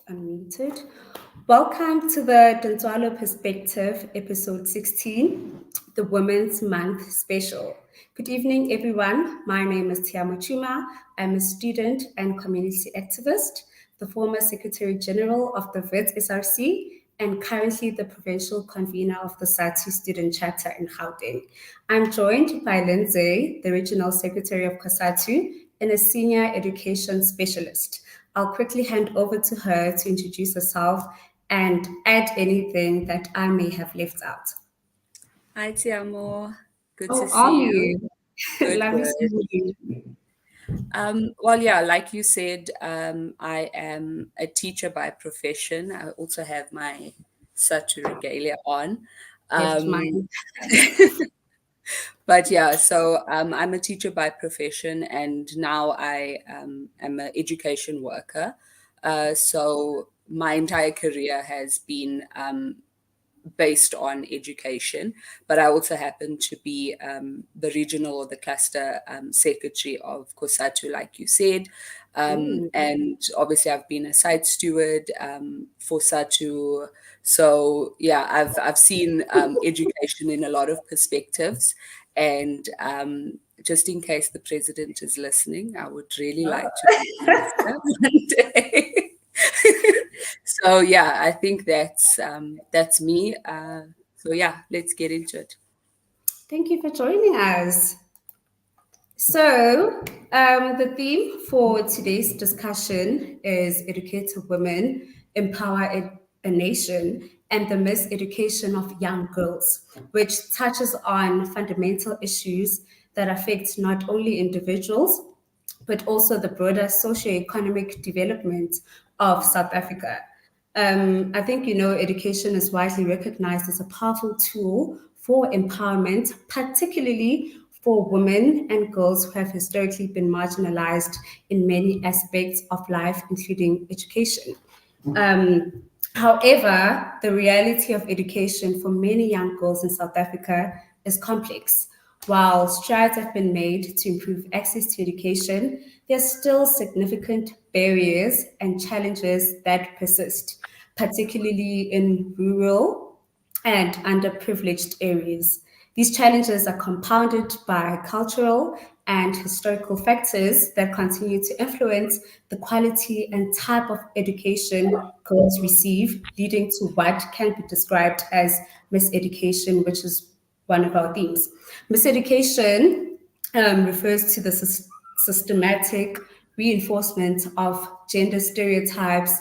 Unmuted. Welcome to the Tintswalo Perspective, episode 16, the Women's Month special. Good evening, everyone. My name is Chuma. I'm a student and community activist, the former Secretary General of the WIT SRC, and currently the provincial convener of the SATU student chapter in Gauteng. I'm joined by Lyndsay, the regional secretary of COSATU, and a senior education specialist. I'll quickly hand over to her to introduce herself and add anything that I may have left out. Hi, Tshiamo. Good to How are see you. you? Good, Lovely good. seeing you. Like you said, I am a teacher by profession. I also have my Satu regalia on. Left Um, mine. I'm a teacher by profession, and now I am an education worker. So my entire career has been based on education, but I also happen to be the regional or the cluster secretary of COSATU, like you said. And obviously, I've been a site steward for SATU. So, yeah, I've seen education in a lot of perspectives. And just in case the president is listening, I would really like to be a minister one day. So yeah, I think that's me. So yeah, let's get into it. Thank you for joining us. So, the theme for today's discussion is Educated Women Empower a Nation and the Miseducation of Young Girls, which touches on fundamental issues that affect not only individuals, but also the broader socio-economic development of South Africa. I think, education is widely recognized as a powerful tool for empowerment, particularly for women and girls who have historically been marginalized in many aspects of life, including education. However, the reality of education for many young girls in South Africa is complex. While strides have been made to improve access to education, there are still significant barriers and challenges that persist, particularly in rural and underprivileged areas. These challenges are compounded by cultural and historical factors that continue to influence the quality and type of education girls receive, leading to what can be described as miseducation, which is one of our themes. Miseducation refers to the systematic reinforcement of gender stereotypes,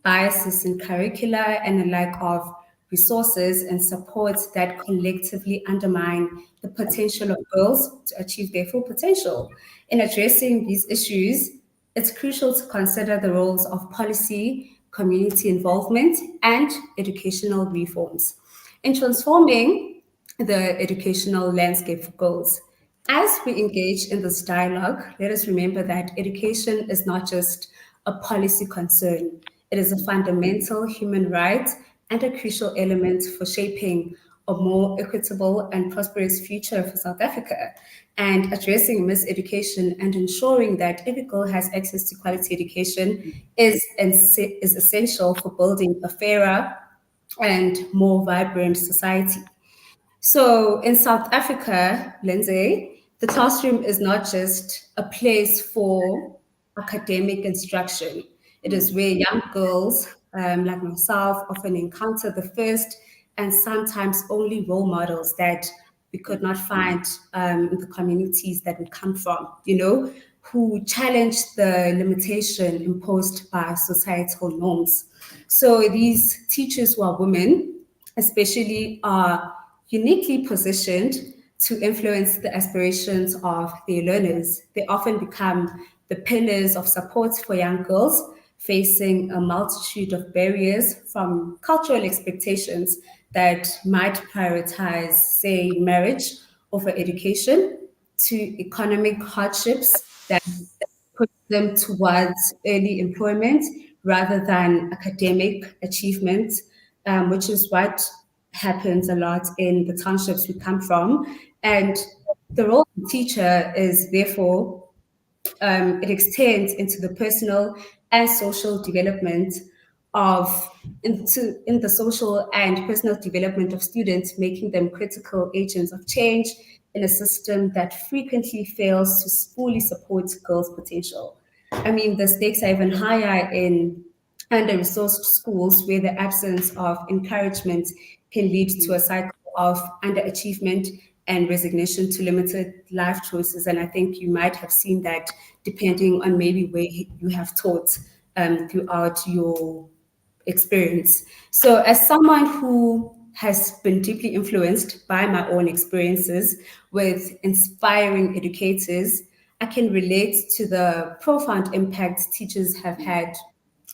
biases in curricula, and a lack of resources and support that collectively undermine the potential of girls to achieve their full potential. In addressing these issues, it's crucial to consider the roles of policy, community involvement, and educational reforms. In transforming the educational landscape for girls, as we engage in this dialogue, let us remember that education is not just a policy concern, it is a fundamental human right and a crucial element for shaping a more equitable and prosperous future for South Africa. And addressing miseducation and ensuring that every girl has access to quality education is essential for building a fairer and more vibrant society. So in South Africa, Lyndsay, the classroom is not just a place for academic instruction. It is where young girls, like myself, often encounter the first and sometimes only role models that we could not find in the communities that we come from, who challenge the limitation imposed by societal norms. So these teachers who are women, especially, are uniquely positioned to influence the aspirations of their learners. They often become the pillars of support for young girls facing a multitude of barriers, from cultural expectations that might prioritize, say, marriage over education, to economic hardships that put them towards early employment rather than academic achievement, which is what happens a lot in the townships we come from. And the role of the teacher is therefore, it extends into the personal and social development of in the social and personal development of students, making them critical agents of change in a system that frequently fails to fully support girls' potential. I mean, the stakes are even higher in under-resourced schools where the absence of encouragement can lead to a cycle of underachievement and resignation to limited life choices. And I think you might have seen that depending on maybe where you have taught throughout your experience. So, as someone who has been deeply influenced by my own experiences with inspiring educators, I can relate to the profound impact teachers have had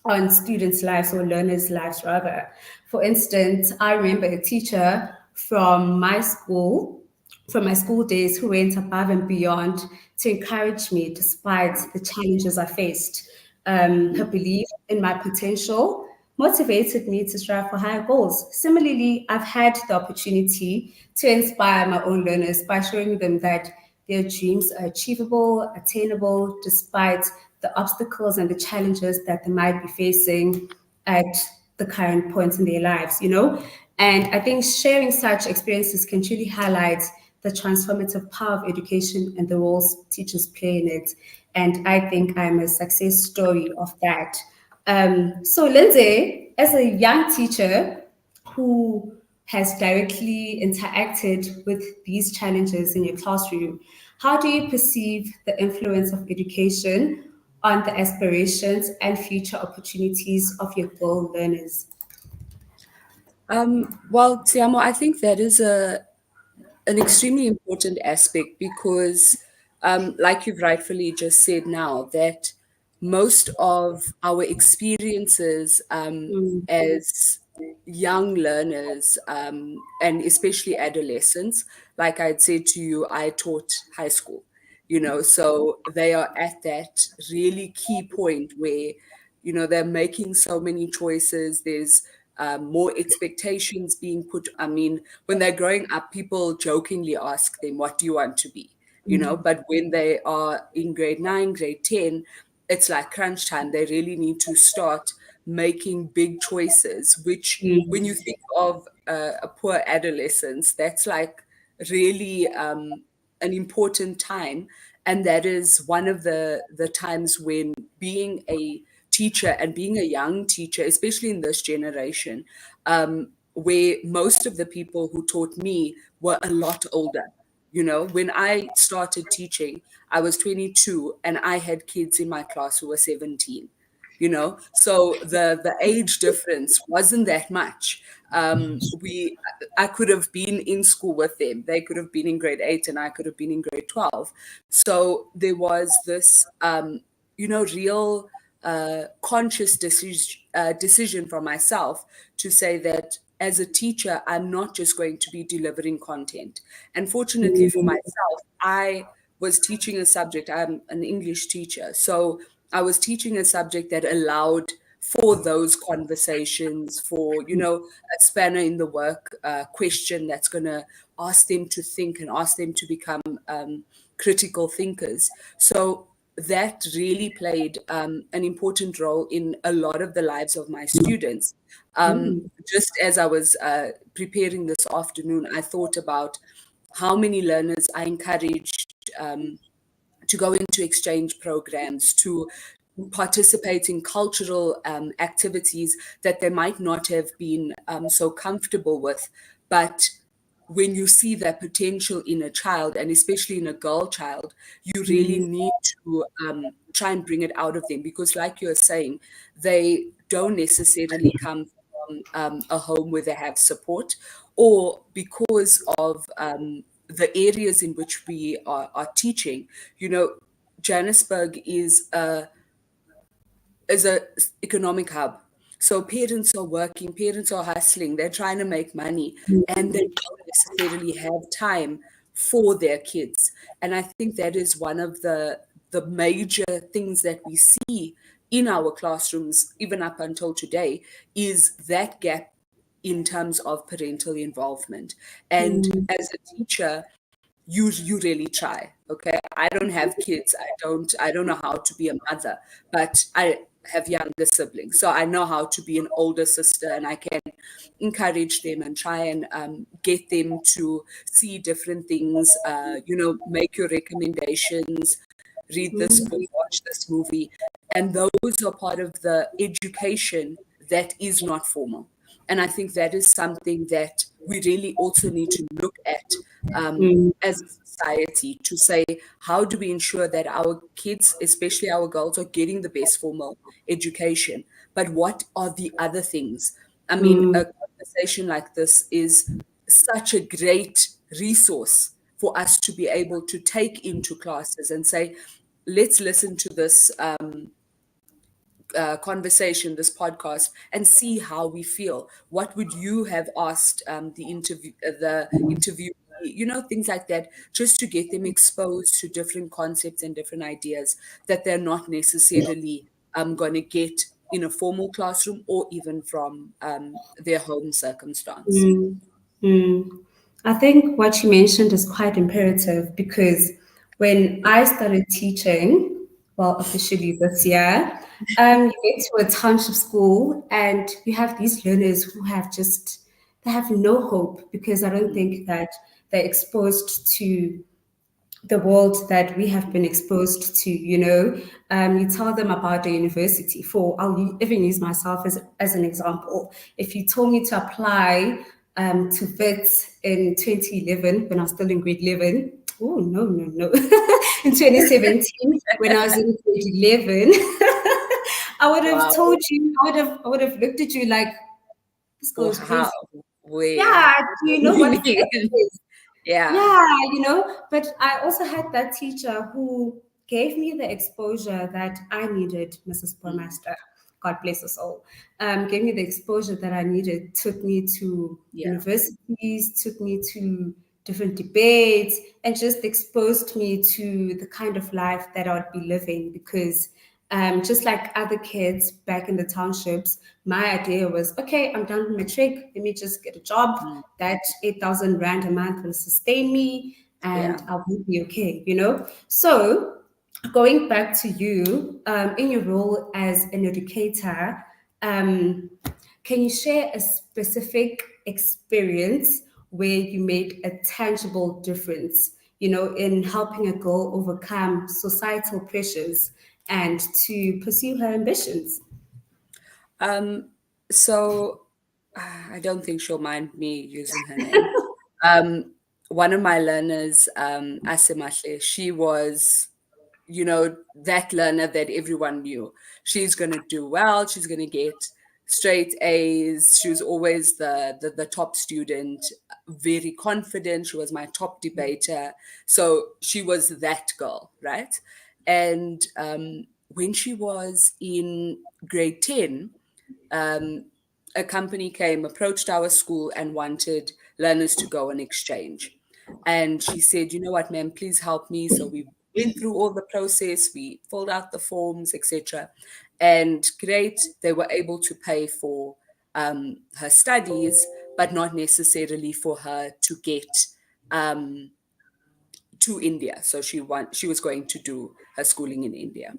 on students' lives or learners' lives, rather. For instance, I remember a teacher from my school days, who went above and beyond to encourage me despite the challenges I faced. Her belief in my potential motivated me to strive for higher goals. Similarly, I've had the opportunity to inspire my own learners by showing them that their dreams are achievable, attainable, despite the obstacles and the challenges that they might be facing at the current point in their lives, you know? And I think sharing such experiences can truly highlight the transformative power of education and the roles teachers play in it. And I think I'm a success story of that. So, Lyndsay, as a young teacher who has directly interacted with these challenges in your classroom, how do you perceive the influence of education on the aspirations and future opportunities of your girl learners? Well, Tshiamo, I think that is an extremely important aspect because, like you've rightfully just said now, that most of our experiences Mm, as young learners and especially adolescents, like I'd said to you, I taught high school, so they are at that really key point where, they're making so many choices. There's more expectations being put. I mean, when they're growing up, people jokingly ask them, "What do you want to be?" But when they are in grade 9, grade 10, it's like crunch time. They really need to start making big choices, which when you mm, think of a poor adolescence, that's like really an important time. And that is one of the times when being a teacher and being a young teacher, especially in this generation, where most of the people who taught me were a lot older. When I started teaching, I was 22 and I had kids in my class who were 17. So the age difference wasn't that much. We I could have been in school with them. They could have been in grade 8 and I could have been in grade 12. So there was this real conscious decision from myself to say that as a teacher, I'm not just going to be delivering content. And fortunately for mm, myself, I was teaching a subject. I'm an English teacher. So I was teaching a subject that allowed for those conversations, for, a spanner in the work question that's going to ask them to think and ask them to become critical thinkers. So that really played an important role in a lot of the lives of my students. mm, Just as I was preparing this afternoon, I thought about how many learners I encouraged to go into exchange programs, to participate in cultural activities that they might not have been so comfortable with. But when you see that potential in a child, and especially in a girl child, you really mm, need to try and bring it out of them because, like you're saying, they don't necessarily come from a home where they have support, or because of the areas in which we are teaching. Johannesburg is a economic hub. So parents are working, parents are hustling, they're trying to make money, and they don't necessarily have time for their kids. And I think that is one of the major things that we see in our classrooms, even up until today, is that gap in terms of parental involvement. And mm, as a teacher, you really try. Okay, I don't have kids. I don't know how to be a mother, but have younger siblings, so I know how to be an older sister, and I can encourage them and try and get them to see different things. Make your recommendations, read this book, watch this movie, and those are part of the education that is not formal. And I think that is something that we really also need to look at mm, as a society, to say, how do we ensure that our kids, especially our girls, are getting the best formal education? But what are the other things? I mean, mm, a conversation like this is such a great resource for us to be able to take into classes and say, let's listen to this conversation, this podcast, and see how we feel. What would you have asked the interview, things like that, just to get them exposed to different concepts and different ideas that they're not necessarily going to get in a formal classroom or even from their home circumstance. mm, mm. I think what you mentioned is quite imperative because when I started teaching, well, officially this year, you get to a township school and you have these learners who they have no hope because I don't Mm, think that they're exposed to the world that we have been exposed to, you tell them about the university. Even use myself as an example. If you told me to apply to VIT in 2011 when I was still in grade 11, oh, no, no, no. In 2017 when I was in grade 11, I would have wow. told you, I would have looked at you like, this Or girl's how? crazy. Where? Yeah, do you know You what VIT mean? is? Yeah. Yeah, but I also had that teacher who gave me the exposure that I needed, Mrs. Mm, Burmaster. God bless us all. Gave me the exposure that I needed, took me to yeah. universities, took me to different debates, and just exposed me to the kind of life that I would be living because just like other kids back in the townships, my idea was, okay, I'm done with matric. Let me just get a job. Mm, That 8,000 Rand a month will sustain me and yeah. I will be okay. So going back to you, in your role as an educator, um, can you share a specific experience where you made a tangible difference, in helping a girl overcome societal pressures and to pursue her ambitions? Um, so I don't think she'll mind me using her name. Um, One of my learners, Asemahle, she was, that learner that everyone knew. She's going to do well. She's going to get straight A's. She was always the top student, very confident. She was my top debater. So she was that girl, right? And when she was in grade 10, um, a company came, approached our school, and wanted learners to go on exchange. And she said, you know what, ma'am, please help me. So we went through all the process, we filled out the forms, etc. And great, they were able to pay for her studies, but not necessarily for her to get um, to India. So she was going to do her schooling in India.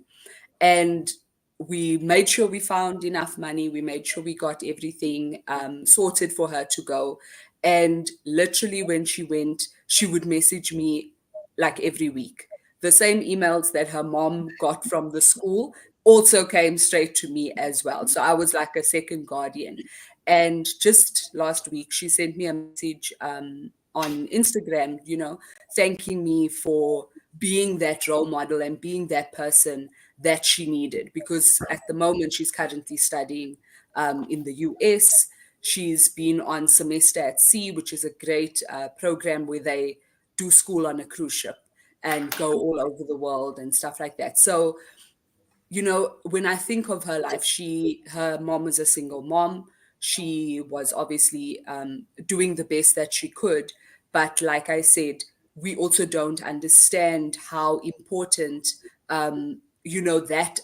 And we made sure we found enough money. We made sure we got everything sorted for her to go. And literally, when she went, she would message me like every week. The same emails that her mom got from the school also came straight to me as well. So I was like a second guardian. And just last week, she sent me a message on Instagram, thanking me for being that role model and being that person that she needed. Because at the moment, she's currently studying in the US. She's been on semester at sea, which is a great program where they do school on a cruise ship and go all over the world and stuff like that. So, when I think of her life, her mom was a single mom. She was obviously doing the best that she could. But like I said, we also don't understand how important, that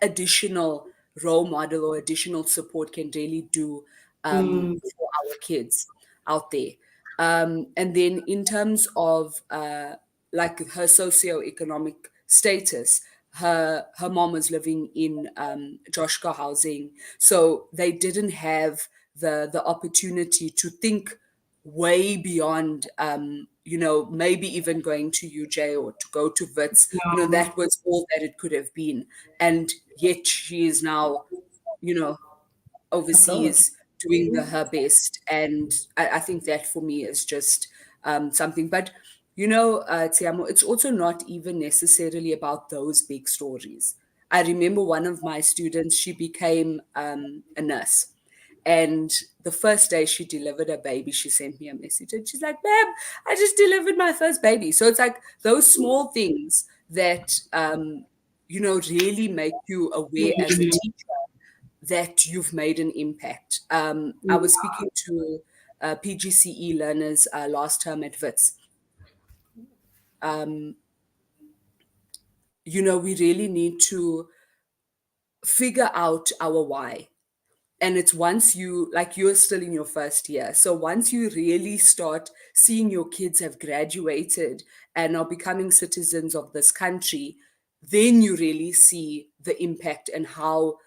additional role model or additional support can really do Mm, for our kids out there. And then in terms of like her socioeconomic status, her mom was living in Joshka housing, so they didn't have the opportunity to think way beyond, maybe even going to UJ or to go to Wits. Yeah, That was all that it could have been, and yet she is now, you know, abroad. overseas doing her best. And I think that for me is just something. But, Tshiamo, it's also not even necessarily about those big stories. I remember one of my students, she became a nurse. And the first day she delivered a baby, she sent me a message and she's like, "Ma'am, I just delivered my first baby." So it's like those small things that, really make you aware as a Mhm. teacher that you've made an impact. I was speaking to PGCE learners last term at Wits. Um, we really need to figure out our why. And it's once you're still in your first year. So once you really start seeing your kids have graduated and are becoming citizens of this country, then you really see the impact and how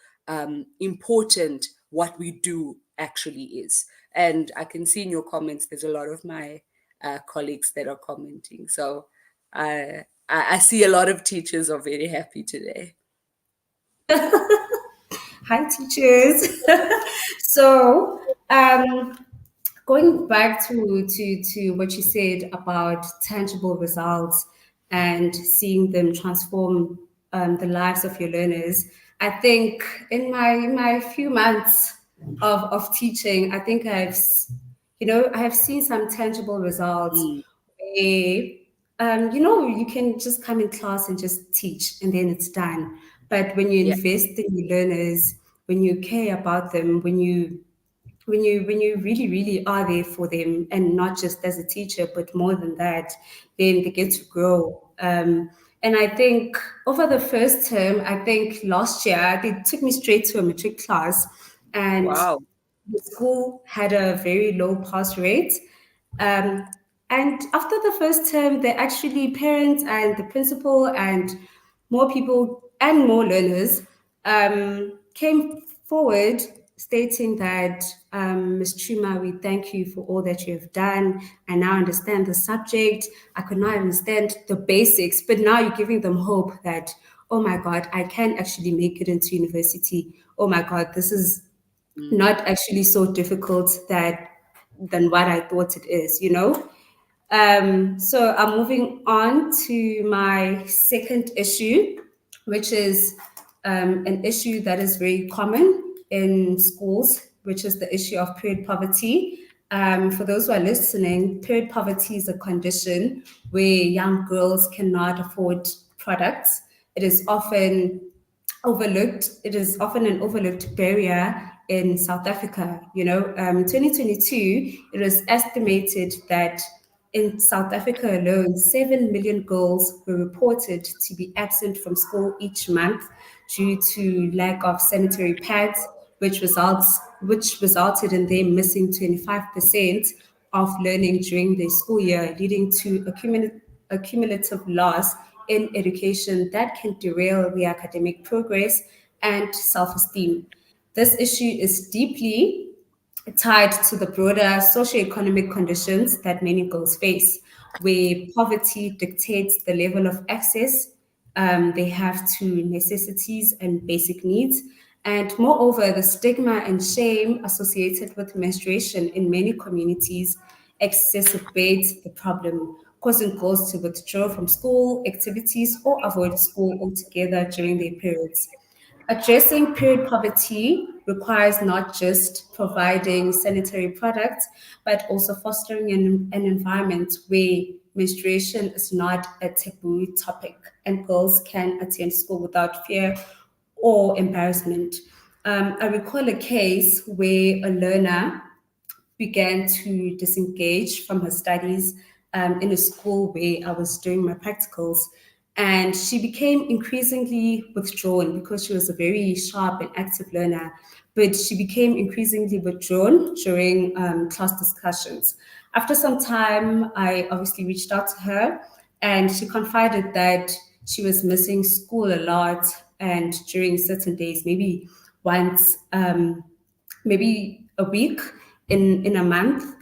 important what we do actually is. And I can see in your comments, there's a lot of my colleagues that are commenting. So I see a lot of teachers are very happy today. Hi, teachers. So, going back to what you said about tangible results and seeing them transform the lives of your learners, I think in my few months of teaching, I think I have seen some tangible results Mm, where you can just come in class and just teach and then it's done. But when you yeah. invest in your learners, when you care about them, when you really really are there for them and not just as a teacher but more than that, then they get to grow. And I think over the first term, I think last year they took me straight to a matric class, and Wow. the school had a very low pass rate. Um, and after the first term, they actually, parents and the principal and more people and more learners came forward stating that, Ms. Chuma, we thank you for all that you have done. I now understand the subject. I could not understand the basics, but now you're giving them hope that, oh my God, I can actually make it into university. Oh my God, this is Mm, not actually so difficult than what I thought it is. So I'm moving on to my second issue, which is an issue that is very common in schools, which is the issue of period poverty. For those who are listening, period poverty is a condition where young girls cannot afford products. It is often overlooked. It is often an overlooked barrier in South Africa. In 2022, it was estimated that in South Africa alone, 7 million girls were reported to be absent from school each month due to lack of sanitary pads, which resulted in them missing 25% of learning during their school year, leading to a cumulative loss in education that can derail the academic progress and self-esteem. This issue is deeply tied to the broader socioeconomic conditions that many girls face, where poverty dictates the level of access they have to necessities and basic needs. And moreover, the stigma and shame associated with menstruation in many communities exacerbate the problem, causing girls to withdraw from school activities or avoid school altogether during their periods. Addressing period poverty requires not just providing sanitary products, but also fostering an environment where menstruation is not a taboo topic and girls can attend school without fear or embarrassment. I recall a case where a learner began to disengage from her studies in a school where I was doing my practicals. And she became increasingly withdrawn because she was a very sharp and active learner. But she became increasingly withdrawn during class discussions. After some time, I obviously reached out to her and she confided that she was missing school a lot, and during certain days, maybe once, maybe a week in a month,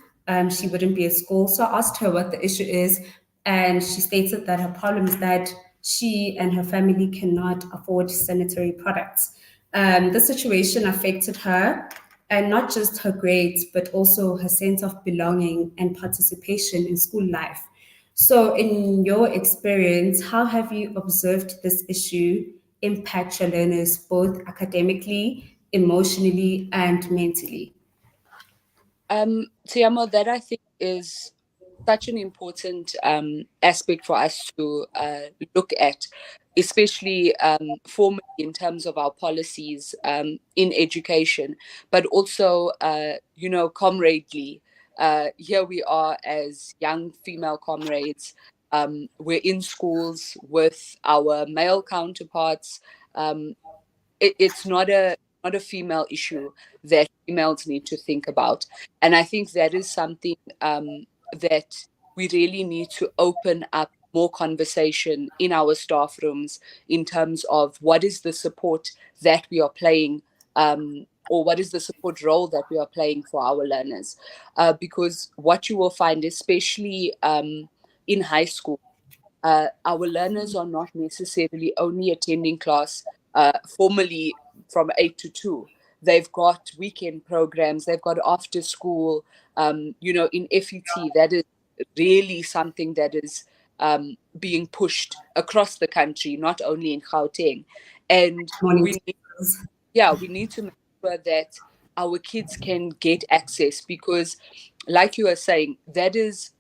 she wouldn't be at school. So I asked her what the issue is, and she stated that her problem is that she and her family cannot afford sanitary products. The situation affected her, and not just her grades, but also her sense of belonging and participation in school life. So, in your experience, how have you observed this issue impact your learners both academically, emotionally, and mentally? Tshiamo, that I think is such an important aspect for us to look at, especially formally in terms of our policies in education, but also, comradely. Here we are as young female comrades. We're in schools with our male counterparts. Um, it's not a female issue that females need to think about, and I think that is something that we really need to open up more conversation in our staff rooms in terms of what is the support that we are playing, or what is the support role that we are playing for our learners, because what you will find, especially in high school, our learners are not necessarily only attending class formally from 8 to 2. They've got weekend programs, they've got after school, in FET. That is really something that is being pushed across the country, not only in Gauteng. And Morning. we need, yeah, we need to make sure that our kids can get access because, like you are saying, that is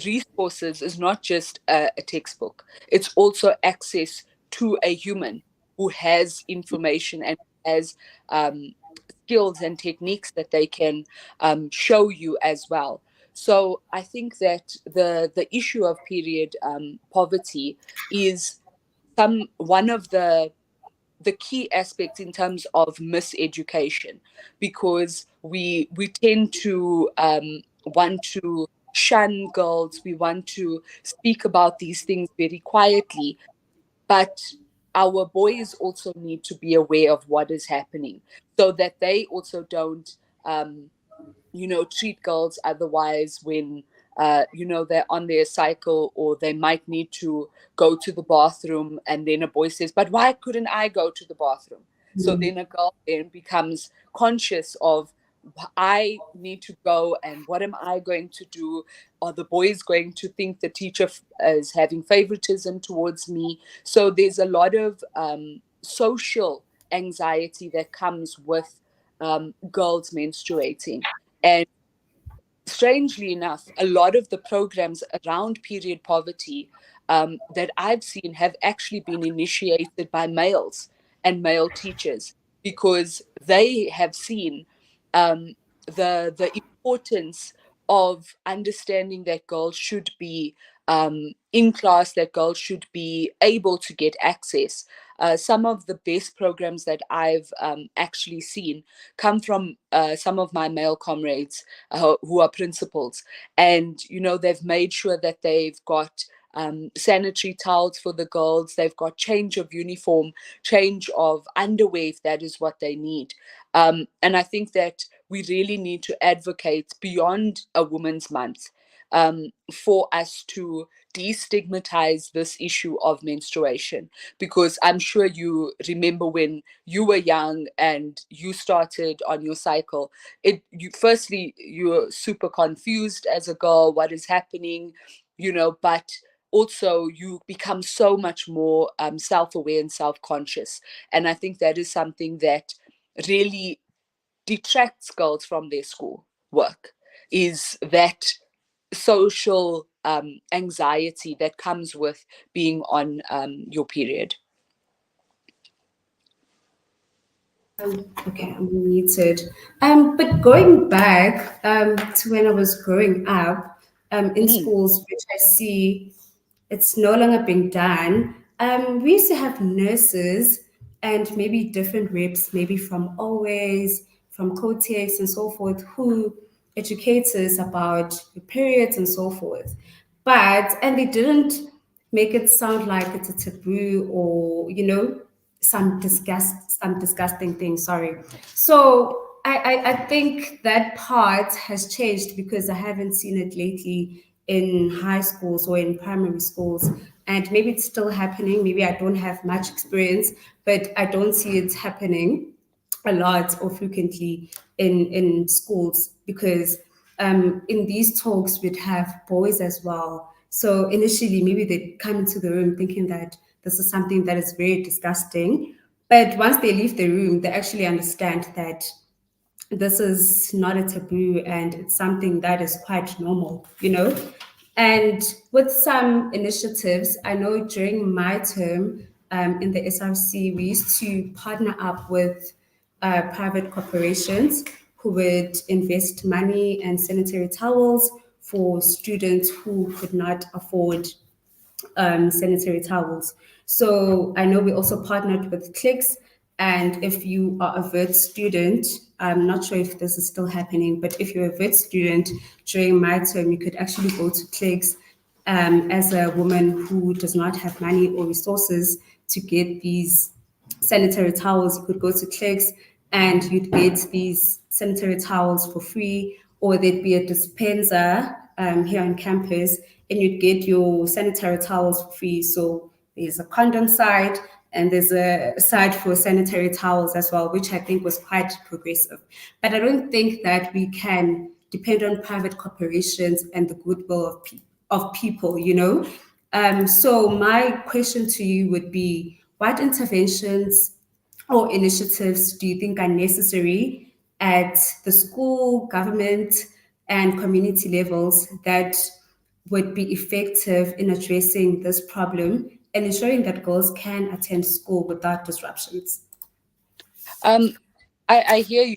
resources is not just a textbook. It's also access to a human who has information and has skills and techniques that they can show you as well. So I think that the issue of period poverty is one of the key aspects in terms of miseducation, because we tend to want to shun girls, we want to speak about these things very quietly, but our boys also need to be aware of what is happening so that they also don't treat girls otherwise when they're on their cycle, or they might need to go to the bathroom, and then a boy says, but why couldn't I go to the bathroom? So then a girl then becomes conscious of, I need to go, and what am I going to do? Are the boys going to think the teacher is having favoritism towards me? So there's a lot of social anxiety that comes with girls menstruating. And strangely enough, a lot of the programs around period poverty that I've seen have actually been initiated by males and male teachers, because they have seen the importance of understanding that girls should be in class, that girls should be able to get access. Some of the best programs that I've actually seen come from some of my male comrades who are principals. And, they've made sure that they've got sanitary towels for the girls, they've got change of uniform, change of underwear if that is what they need. And I think that we really need to advocate beyond a Women's Month for us to destigmatize this issue of menstruation, because I'm sure you remember when you were young and you started on your cycle, firstly you were super confused as a girl, what is happening, but also you become so much more self-aware and self-conscious. And I think that is something that really detracts girls from their school work, is that social anxiety that comes with being on your period. Okay, I'm muted. But going back to when I was growing up, in Mm, schools, which I see it's no longer being done. We used to have nurses and maybe different reps, maybe from Always, from Cotex and so forth, who educate us about the periods and so forth. And they didn't make it sound like it's a taboo or some disgusting thing. Sorry. So I think that part has changed because I haven't seen it lately in high schools or in primary schools, and maybe it's still happening. Maybe I don't have much experience, but I don't see it happening a lot or frequently in schools because in these talks we'd have boys as well. So initially maybe they'd come into the room thinking that this is something that is very disgusting, but once they leave the room they actually understand that this is not a taboo and it's something that is quite normal. And with some initiatives, I know during my term in the SRC, we used to partner up with private corporations who would invest money and sanitary towels for students who could not afford sanitary towels. So I know we also partnered with Clicks. And if you are a VET student, I'm not sure if this is still happening, but if you're a VET student during my term, you could actually go to Clicks as a woman who does not have money or resources to get these sanitary towels. You could go to Clicks and you'd get these sanitary towels for free, or there'd be a dispenser here on campus and you'd get your sanitary towels for free. So there's a condom side and there's a side for sanitary towels as well, which I think was quite progressive. But I don't think that we can depend on private corporations and the goodwill of people. So my question to you would be, what interventions or initiatives do you think are necessary at the school, government, and community levels that would be effective in addressing this problem and ensuring that girls can attend school without disruptions? Um, I hear you.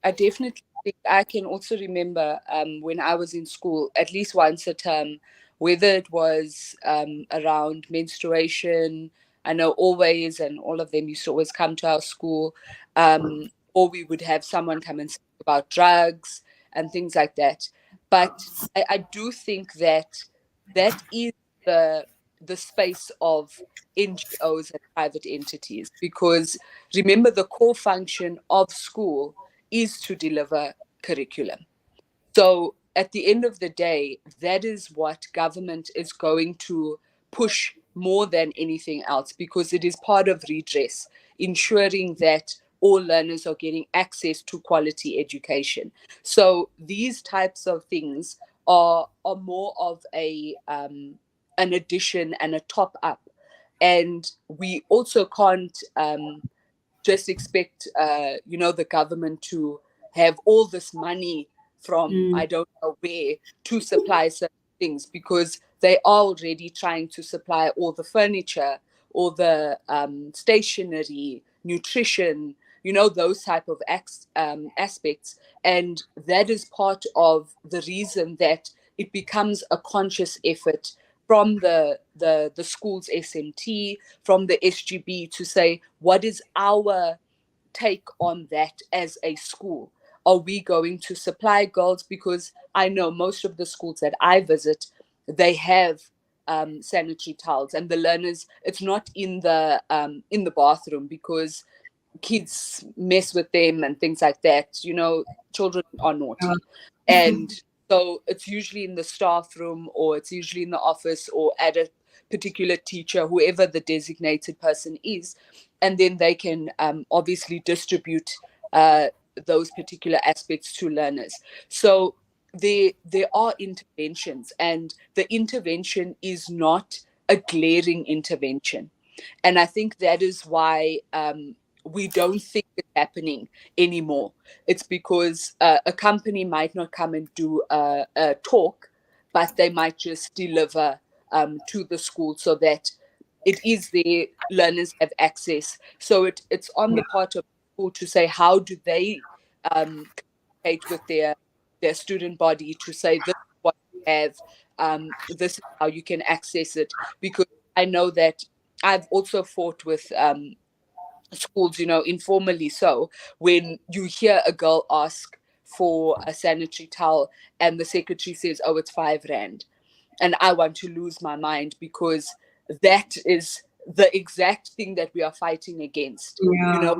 I definitely think I can also remember when I was in school, at least once a term, whether it was around menstruation. I know Always and all of them used to always come to our school, or we would have someone come and speak about drugs and things like that. But I do think that that is the space of NGOs and private entities, because remember, the core function of school is to deliver curriculum. So at the end of the day, that is what government is going to push more than anything else, because it is part of redress, ensuring that all learners are getting access to quality education. So these types of things are more of a an addition and a top up, and we also can't just expect the government to have all this money from I don't know where to supply certain things, because they are already trying to supply all the furniture, all the stationery, nutrition, those type of aspects. And that is part of the reason that it becomes a conscious effort from the school's SMT, from the SGB, to say, what is our take on that as a school? Are we going to supply girls? Because I know most of the schools that I visit, they have sanitary towels, and the learners, it's not in the bathroom, because kids mess with them and things like that. Children are naughty. And so it's usually in the staff room, or it's usually in the office, or at a particular teacher, whoever the designated person is. And then they can obviously distribute those particular aspects to learners. So there are interventions, and the intervention is not a glaring intervention. And I think that is why we don't think it's happening anymore. It's because a company might not come and do a talk, but they might just deliver to the school, so that it is there, learners have access. So it's on the part of school to say, how do they communicate with their student body to say, this is what you have, this is how you can access it. Because I know that I've also fought with schools, informally. So when you hear a girl ask for a sanitary towel and the secretary says, oh, it's 5 Rand, and I want to lose my mind, because that is the exact thing that we are fighting against. You know,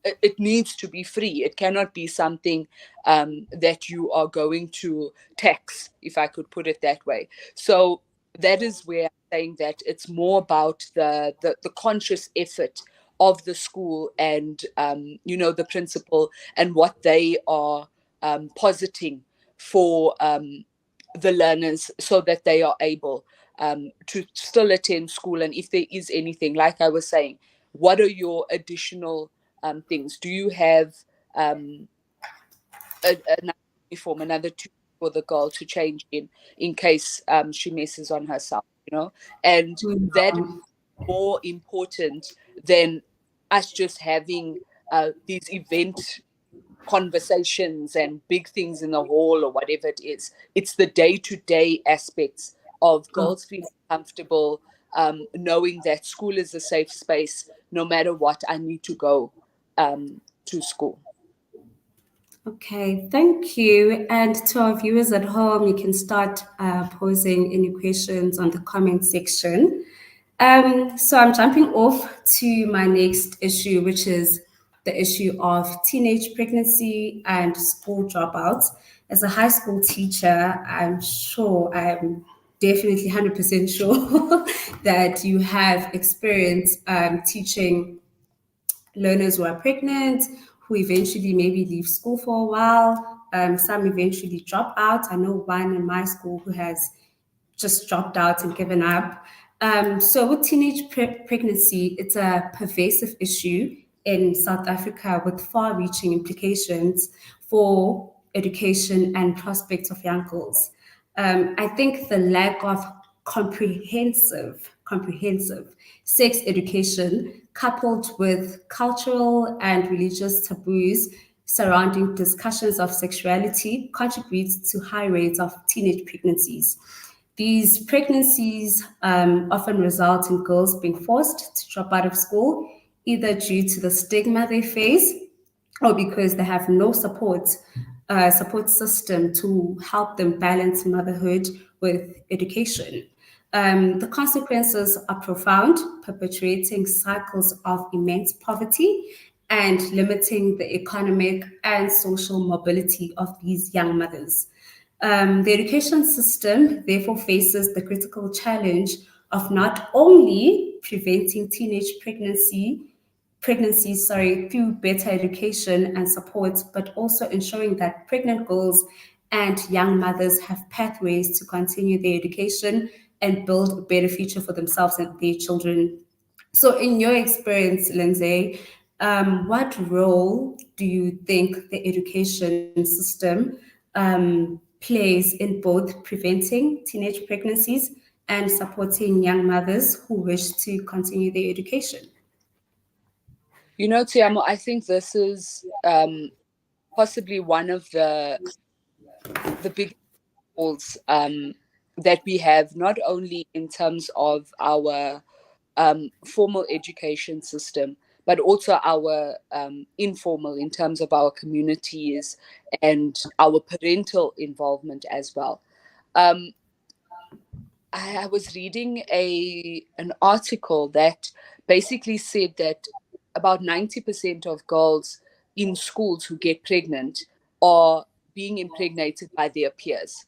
Yeah. it needs to be free. It cannot be something that you are going to tax, if I could put it that way. So that is where I'm saying that it's more about the conscious effort of the school and the principal and what they are positing for the learners so that they are able to still attend school. And if there is anything, like I was saying, what are your additional things? Do you have another uniform, another tunic for the girl to change in case she messes on herself, And that is more important than us just having these event conversations and big things in the hall or whatever it is. It's the day-to-day aspects of Oh, girls feeling comfortable, knowing that school is a safe space. No matter what, I need to go to school. okay, thank you. And to our viewers at home, you can start posing any questions on the comment section. So I'm jumping off to my next issue, which is the issue of teenage pregnancy and school dropouts. As a high school teacher, I'm definitely 100% sure that you have experience teaching learners who are pregnant, who eventually maybe leave school for a while. Some eventually drop out. I know one in my school who has just dropped out and given up. So with teenage pregnancy, it's a pervasive issue in South Africa with far-reaching implications for education and prospects of young girls. I think the lack of comprehensive sex education, coupled with cultural and religious taboos surrounding discussions of sexuality, contributes to high rates of teenage pregnancies. These pregnancies often result in girls being forced to drop out of school, either due to the stigma they face or because they have no support system to help them balance motherhood with education. The consequences are profound, perpetuating cycles of immense poverty and limiting the economic and social mobility of these young mothers. The education system therefore faces the critical challenge of not only preventing teenage pregnancies, through better education and support, but also ensuring that pregnant girls and young mothers have pathways to continue their education and build a better future for themselves and their children. So, in your experience, Lyndsay, what role do you think the education system plays in both preventing teenage pregnancies and supporting young mothers who wish to continue their education? Tshiamo, I think this is possibly one of the big goals that we have, not only in terms of our formal education system, but also our informal, in terms of our communities and our parental involvement as well. Um, I was reading an article that basically said that about 90% of girls in schools who get pregnant are being impregnated by their peers,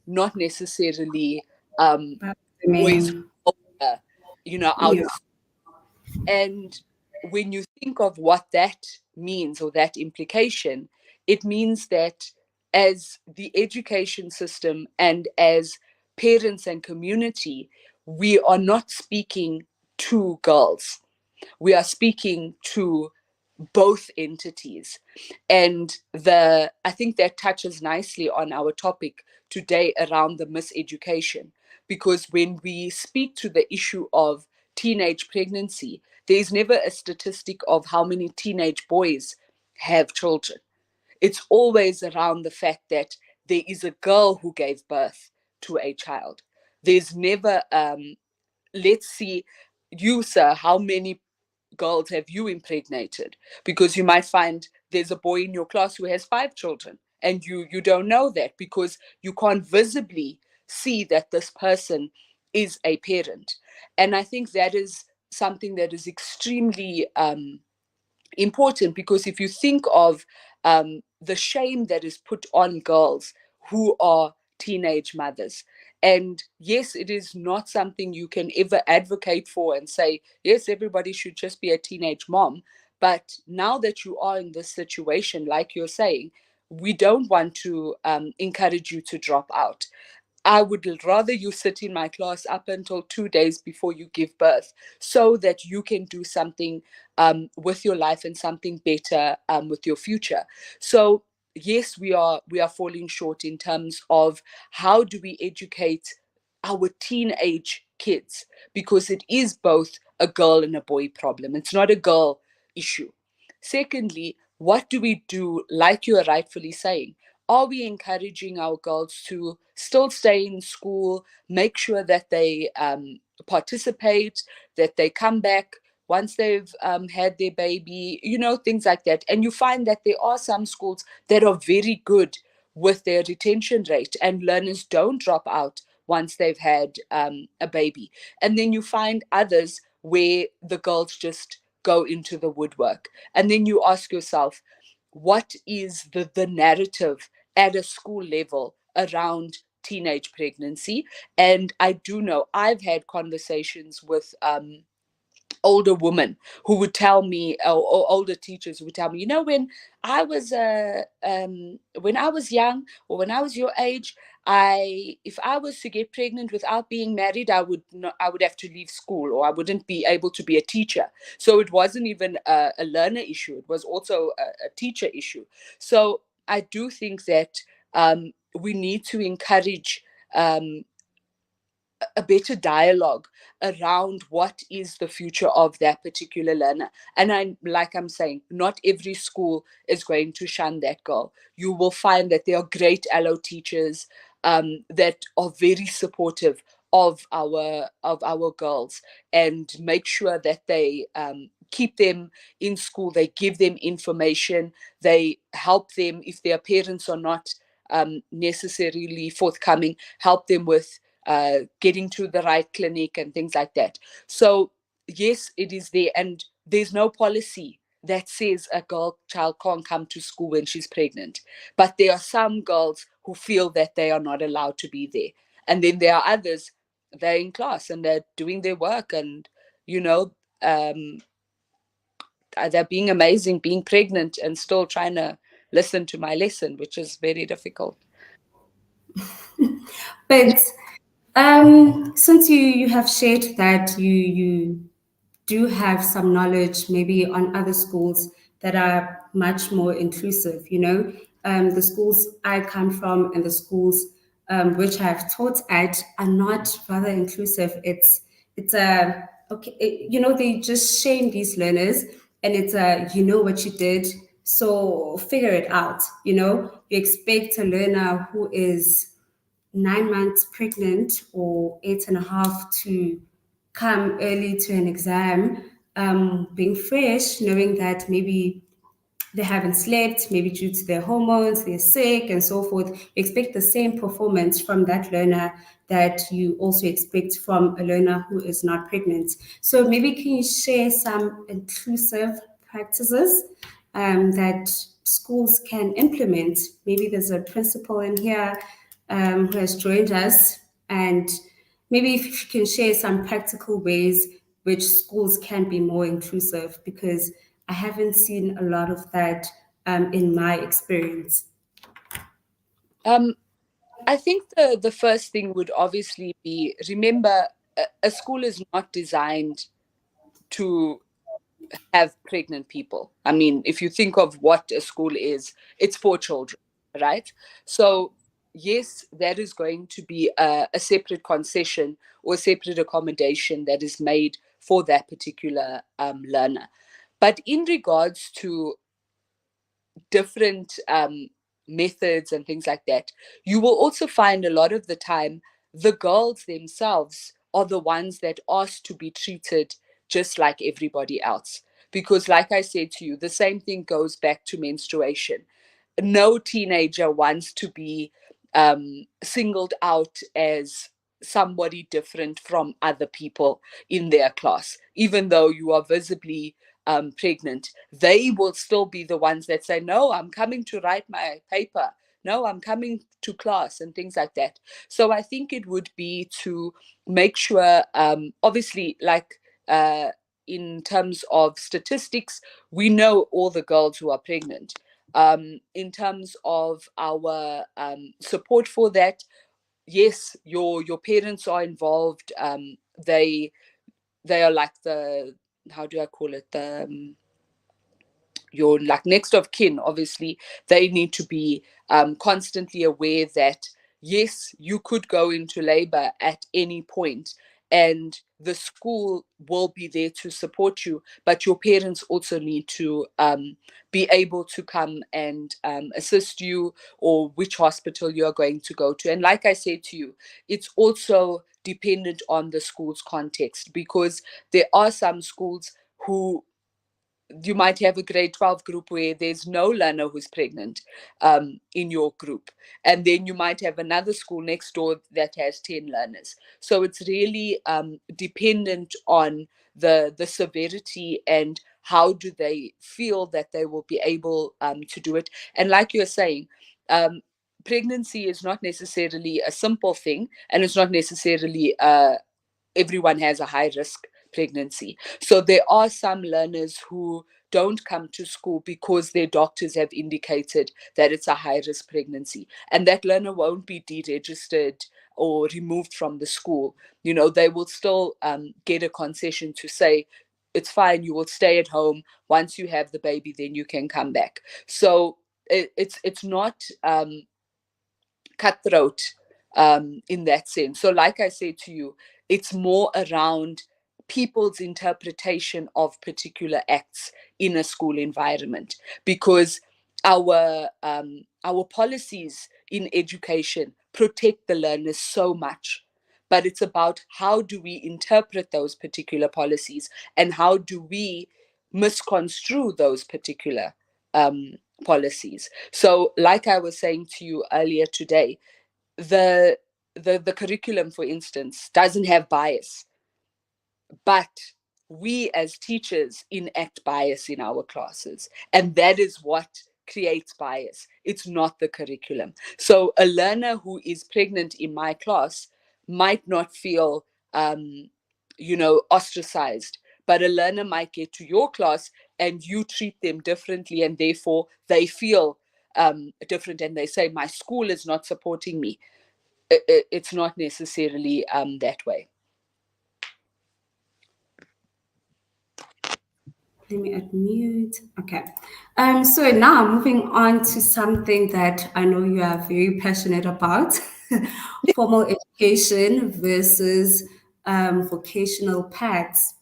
not necessarily That's the boys main, older, out yeah. of. And when you think of what that means, or that implication, it means that as the education system and as parents and community, we are not speaking to girls. We are speaking to both entities. And I think that touches nicely on our topic today around the miseducation, because when we speak to the issue of teenage pregnancy, there's never a statistic of how many teenage boys have children. It's always around the fact that there is a girl who gave birth to a child. There's never let's see, you sir, how many girls have you impregnated? Because you might find there's a boy in your class who has 5 children, and you don't know that because you can't visibly see that this person is a parent. And I think that is something that is extremely important, because if you think of the shame that is put on girls who are teenage mothers, and yes, it is not something you can ever advocate for and say, yes, everybody should just be a teenage mom. But now that you are in this situation, like you're saying, we don't want to encourage you to drop out. I would rather you sit in my class up until 2 days before you give birth, so that you can do something with your life and something better with your future. So yes, we are falling short in terms of how do we educate our teenage kids, because it is both a girl and a boy problem. It's not a girl issue. Secondly, what do we do, like you are rightfully saying? Are we encouraging our girls to still stay in school, make sure that they participate, that they come back once they've had their baby, things like that? And you find that there are some schools that are very good with their retention rate, and learners don't drop out once they've had a baby. And then you find others where the girls just go into the woodwork. And then you ask yourself, what is the narrative at a school level around teenage pregnancy? And I do know I've had conversations with older women who would tell me, or older teachers who would tell me, when I was young, or when I was your age, if I was to get pregnant without being married, I would have to leave school, or I wouldn't be able to be a teacher. So it wasn't even a learner issue, it was also a teacher issue. So I do think that we need to encourage a better dialogue around what is the future of that particular learner. And I'm saying, not every school is going to shun that girl. You will find that there are great allo teachers that are very supportive of our girls, and make sure that they keep them in school, they give them information, they help them if their parents are not necessarily forthcoming, help them with getting to the right clinic and things like that. So yes, it is there, and there's no policy that says a girl child can't come to school when she's pregnant. But there are some girls who feel that they are not allowed to be there, and then there are others, they're in class and they're doing their work, and you know um, they're being amazing, being pregnant and still trying to listen to my lesson, which is very difficult. But since you have shared that you do have some knowledge maybe on other schools that are much more inclusive, the schools I come from and the schools which I've taught at are not rather inclusive. It's a okay, they just shame these learners, and it's a what you did, so figure it out. You expect a learner who is 9 months pregnant or 8.5 to come early to an exam, being fresh, knowing that maybe they haven't slept, maybe due to their hormones, they're sick, and so forth. You expect the same performance from that learner that you also expect from a learner who is not pregnant. So maybe can you share some inclusive practices that schools can implement? Maybe there's a principal in here who has joined us, and maybe if you can share some practical ways which schools can be more inclusive, because I haven't seen a lot of that in my experience. um, I think the first thing would obviously be, remember, a school is not designed to have pregnant people. I mean, if you think of what a school is, it's for children, right? So yes, that is going to be a separate concession or separate accommodation that is made for that particular learner. But in regards to different methods and things like that, you will also find a lot of the time the girls themselves are the ones that ask to be treated just like everybody else. Because, like I said to you, the same thing goes back to menstruation. No teenager wants to be singled out as somebody different from other people in their class, even though you are visibly pregnant. They will still be the ones that say, no, I'm coming to write my paper. No, I'm coming to class, and things like that. So I think it would be to make sure, obviously, like in terms of statistics, we know all the girls who are pregnant. In terms of our support for that, yes, your parents are involved. They are like the, how do I call it, the your like next of kin. Obviously they need to be constantly aware that yes, you could go into labor at any point, and the school will be there to support you, but your parents also need to be able to come and assist you, or which hospital you are going to go to. And like I said to you, it's also dependent on the school's context, because there are some schools who, you might have a grade 12 group where there's no learner who's pregnant in your group. And then you might have another school next door that has 10 learners. So it's really dependent on the severity and how do they feel that they will be able to do it. And like you're saying, pregnancy is not necessarily a simple thing, and it's not necessarily everyone has a high risk pregnancy. So there are some learners who don't come to school because their doctors have indicated that it's a high risk pregnancy, and that learner won't be deregistered or removed from the school. You know, they will still get a concession to say, it's fine, you will stay at home. Once you have the baby, then you can come back. So it's not cutthroat in that sense. So, like I said to you, it's more around people's interpretation of particular acts in a school environment, because our policies in education protect the learners so much. But it's about how do we interpret those particular policies, and how do we misconstrue those particular policies. So, like I was saying to you earlier today, the the curriculum, for instance, doesn't have bias, but we as teachers enact bias in our classes, and that is what creates bias. It's not the curriculum. So a learner who is pregnant in my class might not feel ostracized, but a learner might get to your class and you treat them differently, and therefore they feel different, and they say, my school is not supporting me. It's not necessarily that way. Let me unmute. Okay. So now moving on to something that I know you are very passionate about, formal education versus vocational paths.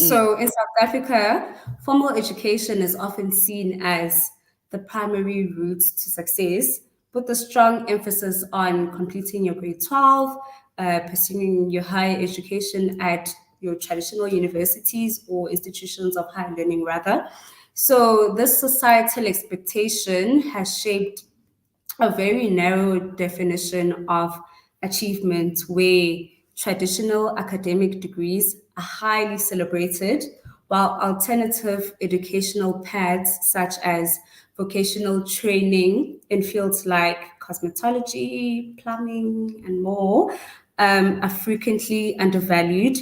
Mm. So in South Africa, formal education is often seen as the primary route to success, with a strong emphasis on completing your grade 12, pursuing your higher education at your traditional universities or institutions of higher learning, rather. So this societal expectation has shaped a very narrow definition of achievement where traditional academic degrees are highly celebrated, while alternative educational paths such as vocational training in fields like cosmetology, plumbing, and more are frequently undervalued.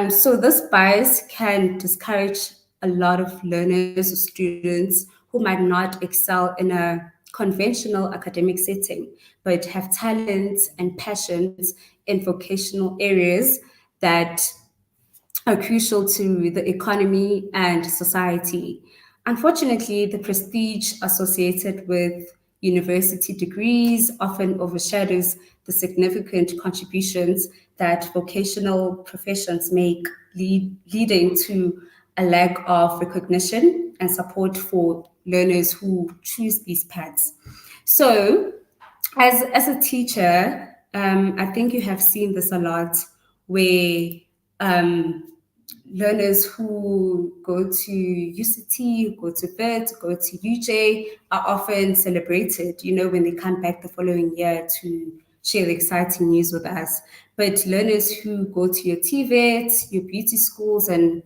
So this bias can discourage a lot of learners or students who might not excel in a conventional academic setting, but have talents and passions in vocational areas that are crucial to the economy and society. Unfortunately, the prestige associated with university degrees often overshadows the significant contributions that vocational professions make, leading to a lack of recognition and support for learners who choose these paths. So, as a teacher, I think you have seen this a lot, where um, learners who go to UCT, go to VET, go to UJ are often celebrated, when they come back the following year to share the exciting news with us. But learners who go to your TVET, your beauty schools, and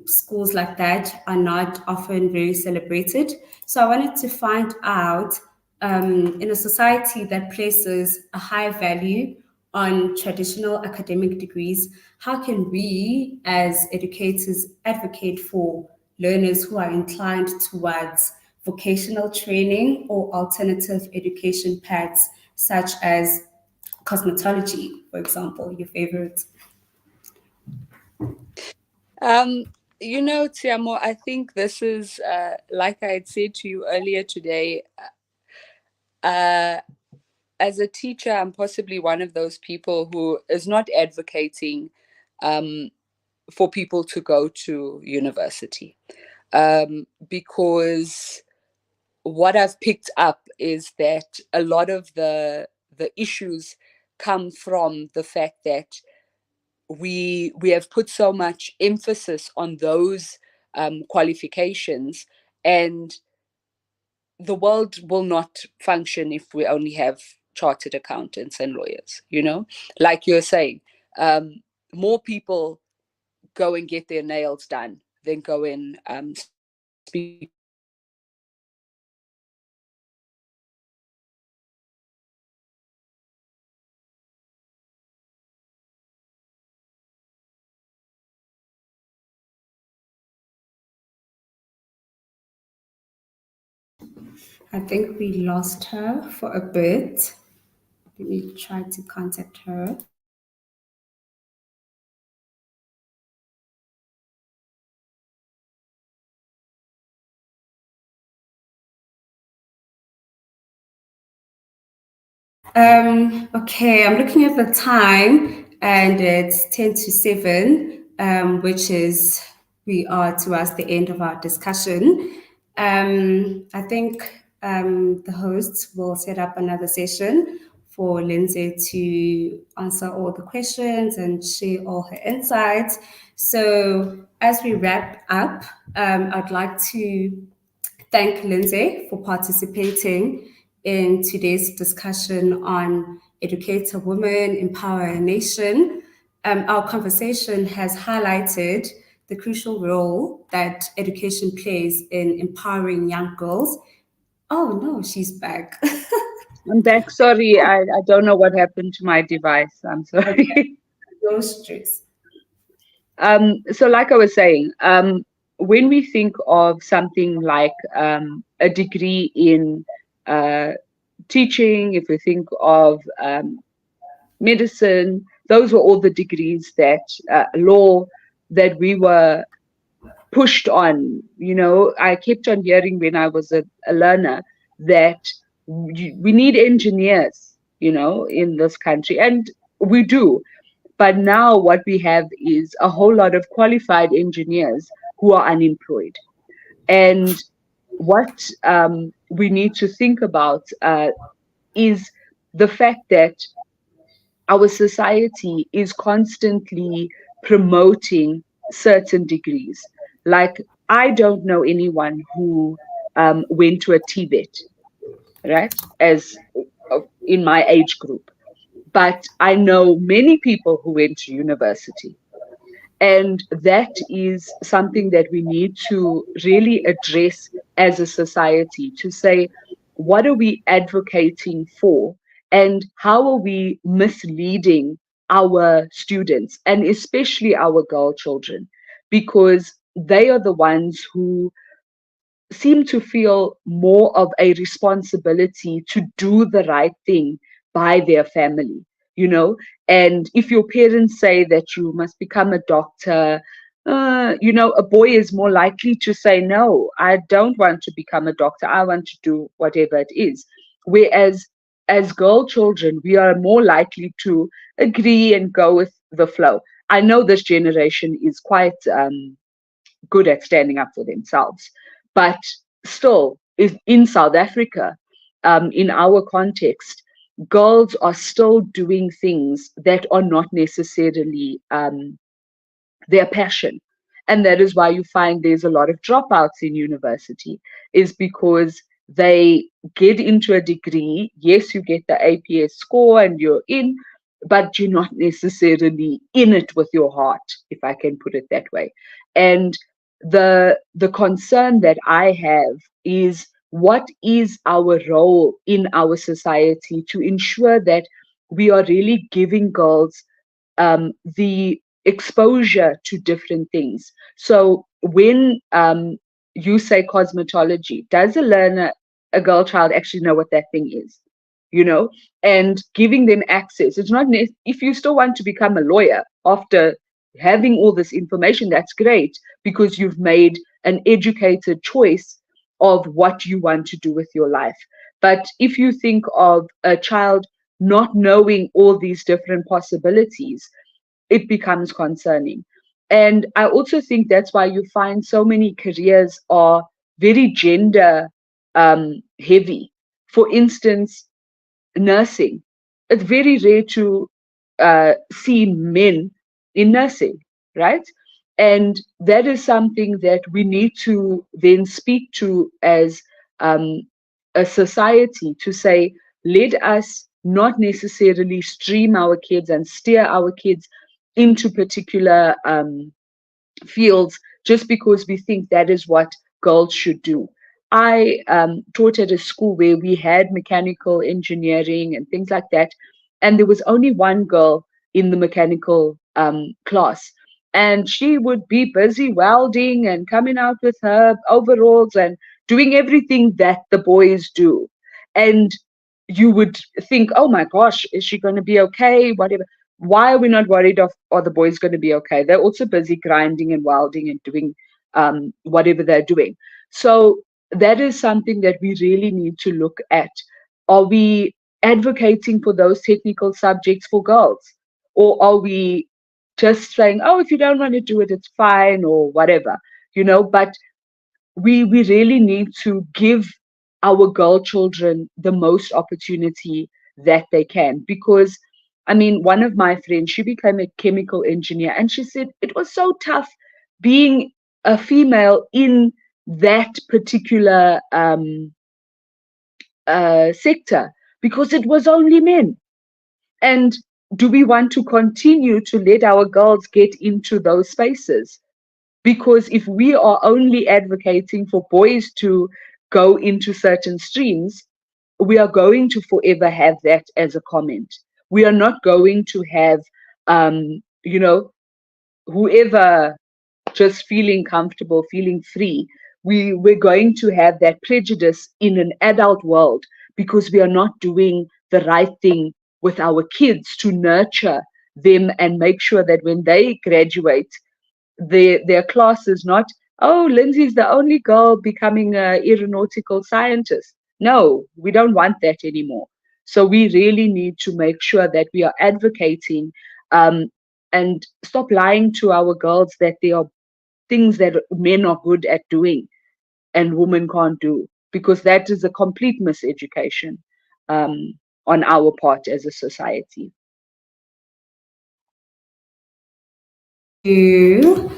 schools like that are not often very celebrated. So I wanted to find out, in a society that places a high value on traditional academic degrees, how can we as educators advocate for learners who are inclined towards vocational training or alternative education paths, such as cosmetology, for example, your favorite? Tshiamo, I think this is, like I had said to you earlier today, uh, as a teacher, I'm possibly one of those people who is not advocating um, for people to go to university, because what I've picked up is that a lot of the issues come from the fact that we have put so much emphasis on those qualifications, and the world will not function if we only have chartered accountants and lawyers. Like you're saying, more people go and get their nails done than go and speak to customers. I think we lost her for a bit. Let me try to contact her. Okay, I'm looking at the time and it's 10 to 7, which is we are towards the end of our discussion. I think the hosts will set up another session for Lyndsay to answer all the questions and share all her insights. So, as we wrap up, I'd like to thank Lyndsay for participating in today's discussion on Educate a Woman, Empower a Nation. Our conversation has highlighted the crucial role that education plays in empowering young girls. Oh no, she's back. I'm back. Sorry, I don't know what happened to my device. I'm Okay, sorry. no stress. So, like I was saying, when we think of something like a degree in uh, teaching, if we think of medicine, those were all the degrees that law that we were pushed on. I kept on hearing when I was a learner that we need engineers, in this country, and we do. But now what we have is a whole lot of qualified engineers who are unemployed. And what we need to think about is the fact that our society is constantly promoting certain degrees. Like, I don't know anyone who went to a TVET, right? As in my age group, but I know many people who went to university. And that is something that we need to really address as a society, to say, what are we advocating for? And how are we misleading our students, and especially our girl children? Because they are the ones who seem to feel more of a responsibility to do the right thing by their family, you know. And if your parents say that you must become a doctor, a boy is more likely to say, no, I don't want to become a doctor. I want to do whatever it is. Whereas as girl children, we are more likely to agree and go with the flow. I know this generation is quite good at standing up for themselves. But still, if in South Africa, in our context, girls are still doing things that are not necessarily their passion. And that is why you find there's a lot of dropouts in university, is because they get into a degree. Yes, you get the APS score and you're in, but you're not necessarily in it with your heart, if I can put it that way. And the concern that I have is, what is our role in our society to ensure that we are really giving girls the exposure to different things. So when you say cosmetology, does a girl child actually know what that thing is? You know, and giving them access. It's not, if you still want to become a lawyer after having all this information, that's great, because you've made an educated choice of what you want to do with your life. But if you think of a child not knowing all these different possibilities, it becomes concerning. And I also think that's why you find so many careers are very gender heavy. For instance, nursing. It's very rare to see men in nursing, right? And that is something that we need to then speak to as um, a society, to say, let us not necessarily stream our kids and steer our kids into particular fields just because we think that is what girls should do. I taught at a school where we had mechanical engineering and things like that, and there was only one girl in the mechanical class, and she would be busy welding and coming out with her overalls and doing everything that the boys do. And you would think, oh my gosh, is she going to be okay? Whatever. Why are we not worried of, are the boys going to be okay? They're also busy grinding and welding and doing whatever they're doing. So that is something that we really need to look at. Are we advocating for those technical subjects for girls? Or are we just saying, oh, if you don't want to do it, it's fine, or whatever, but we really need to give our girl children the most opportunity that they can. Because I mean, one of my friends, she became a chemical engineer, and she said it was so tough being a female in that particular sector, because it was only men. And do we want to continue to let our girls get into those spaces? Because if we are only advocating for boys to go into certain streams, we are going to forever have that as a comment. We are not going to have, whoever just feeling comfortable, feeling free. We're going to have that prejudice in an adult world, because we are not doing the right thing with our kids to nurture them and make sure that when they graduate, their class is not, oh, Lyndsay's the only girl becoming an aeronautical scientist. No, we don't want that anymore. So we really need to make sure that we are advocating, um, and stop lying to our girls that there are things that men are good at doing and women can't do, because that is a complete miseducation on our part as a society. You.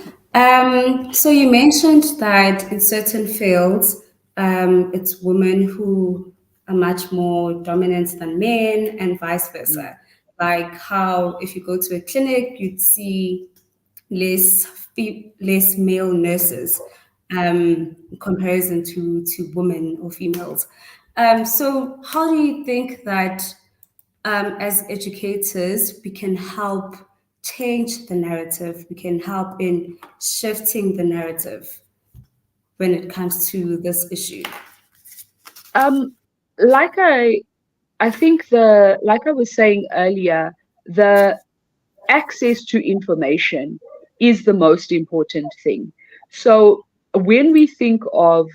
So you mentioned that in certain fields, it's women who are much more dominant than men, and vice Mm. versa. Like how if you go to a clinic, you'd see less less male nurses, in comparison to women or females. So how do you think that as educators, we can help change the narrative. We can help in shifting the narrative when it comes to this issue. Um, like I think like I was saying earlier, the access to information is the most important thing. So when we think of,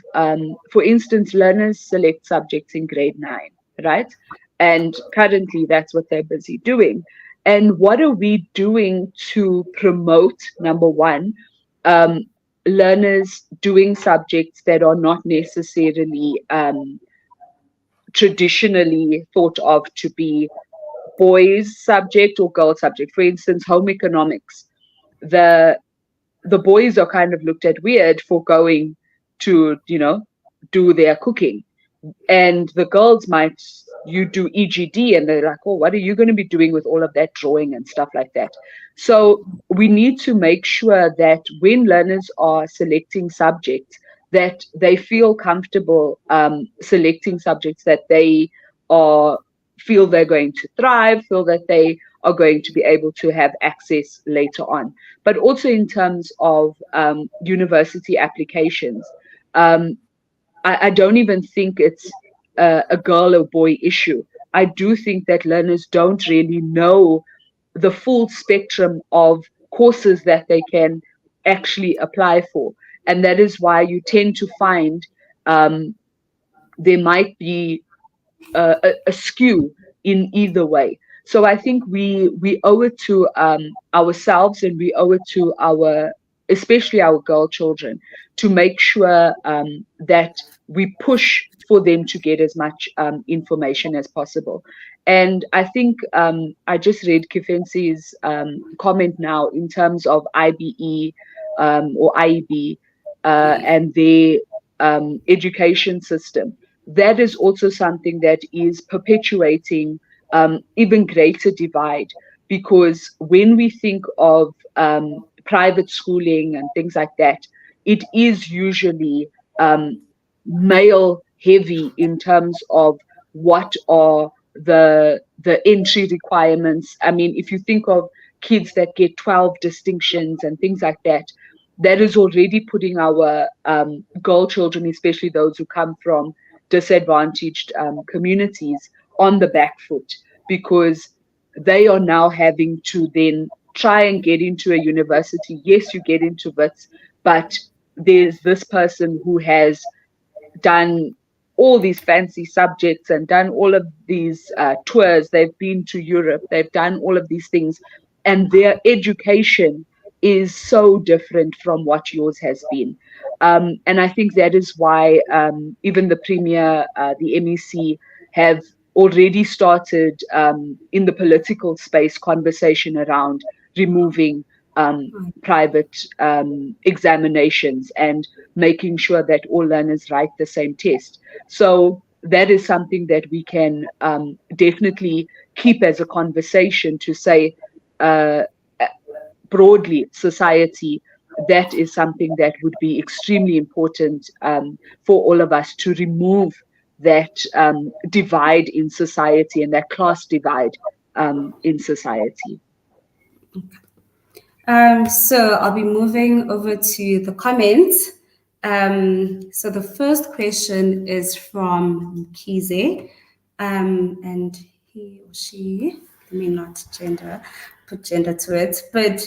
for instance, learners select subjects in grade 9, right? And currently that's what they're busy doing. And what are we doing to promote, number one, um, learners doing subjects that are not necessarily traditionally thought of to be boys subject or girl subject? For instance, home economics. The the boys are kind of looked at weird for going to, do their cooking. And the girls might, you do EGD and they're like, oh, what are you going to be doing with all of that drawing and stuff like that? So we need to make sure that when learners are selecting subjects, that they feel comfortable selecting subjects that they are feel they're going to thrive, feel that they are going to be able to have access later on. But also in terms of university applications, um, I don't even think it's a girl or boy issue. I do think that learners don't really know the full spectrum of courses that they can actually apply for. And that is why you tend to find there might be a skew in either way. So I think we owe it to ourselves, and we owe it to our, especially our girl children, to make sure that we push for them to get as much information as possible. And I think I just read Kifensi's comment now in terms of IBE or IEB and their education system. That is also something that is perpetuating even greater divide, because when we think of private schooling and things like that, it is usually male heavy in terms of what are the entry requirements. I mean, if you think of kids that get 12 distinctions and things like that, that is already putting our girl children, especially those who come from disadvantaged communities, on the back foot, because they are now having to then try and get into a university. Yes, you get into WITS, but there's this person who has done all these fancy subjects and done all of these tours. They've been to Europe, they've done all of these things, and their education is so different from what yours has been. And I think that is why even the Premier, the MEC, have already started in the political space conversation around removing private examinations and making sure that all learners write the same test. So that is something that we can definitely keep as a conversation to say, broadly, society, that is something that would be extremely important for all of us to remove that divide in society and that class divide in society. So I'll be moving over to the comments. So the first question is from Mkize, and he or she, let me not put gender to it, but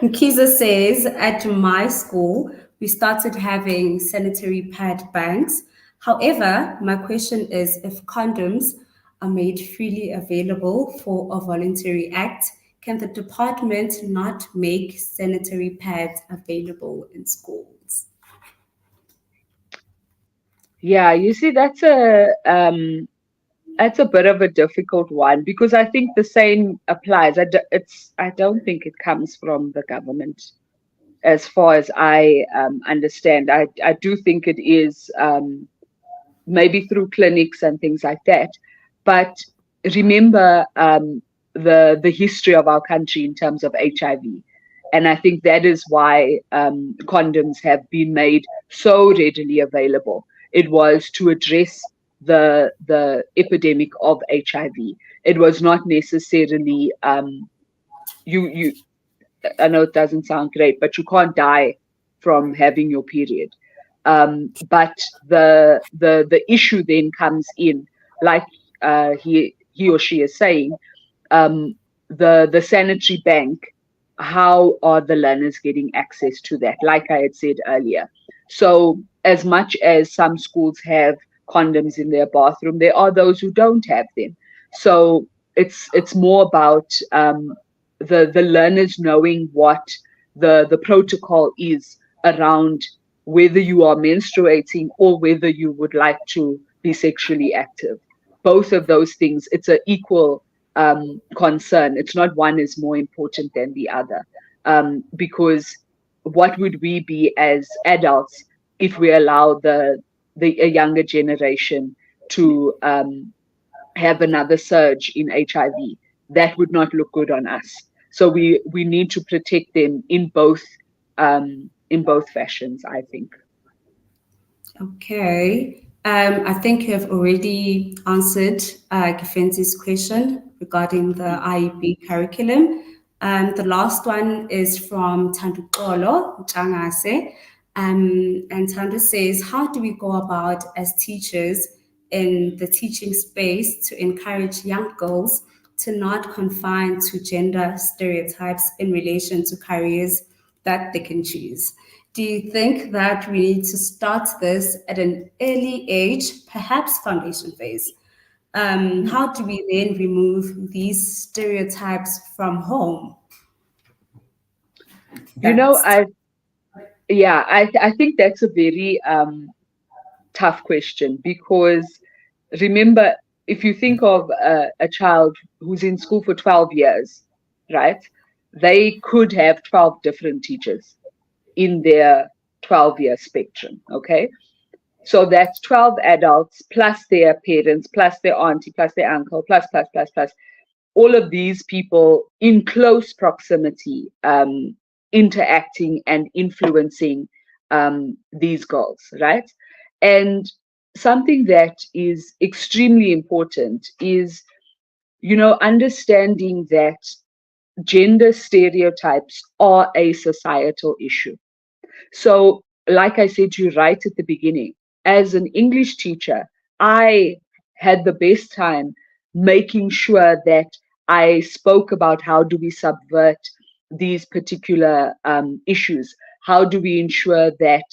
Mkiza says, at my school, we started having sanitary pad banks. However, my question is, if condoms are made freely available for a voluntary act, can the department not make sanitary pads available in schools? Yeah, you see, that's a bit of a difficult one, because I think the same applies. I don't think it comes from the government, as far as I understand. I do think it is maybe through clinics and things like that. But remember the history of our country in terms of HIV. And I think that is why condoms have been made so readily available. It was to address the epidemic of HIV. It was not necessarily you. I know it doesn't sound great, but you can't die from having your period. But the issue then comes in, like he or she is saying, the sanitary bank. How are the learners getting access to that? Like I had said earlier. So as much as some schools have condoms in their bathroom, there are those who don't have them. So it's more about the learners knowing what the protocol is around whether you are menstruating or whether you would like to be sexually active. Both of those things, it's an equal concern. It's not one is more important than the other, because what would we be as adults if we allow a younger generation to have another surge in HIV. That would not look good on us. So we need to protect them in both fashions, I think. Okay. I think you have already answered Kifenzi's question regarding the IEB curriculum. The last one is from Tandukolo Changase. And Tando says, how do we go about as teachers in the teaching space to encourage young girls to not confine to gender stereotypes in relation to careers that they can choose? Do you think that we need to start this at an early age, perhaps foundation phase? How do we then remove these stereotypes from home? You know, That's I think that's a very tough question, because remember, if you think of a child who's in school for 12 years, right? They could have 12 different teachers in their 12-year spectrum, okay? So that's 12 adults plus their parents, plus their auntie, plus their uncle, plus, all of these people in close proximity, interacting and influencing these girls, right? And something that is extremely important is, understanding that gender stereotypes are a societal issue. So, like I said to you right at the beginning, as an English teacher, I had the best time making sure that I spoke about how do we subvert these particular issues? How do we ensure that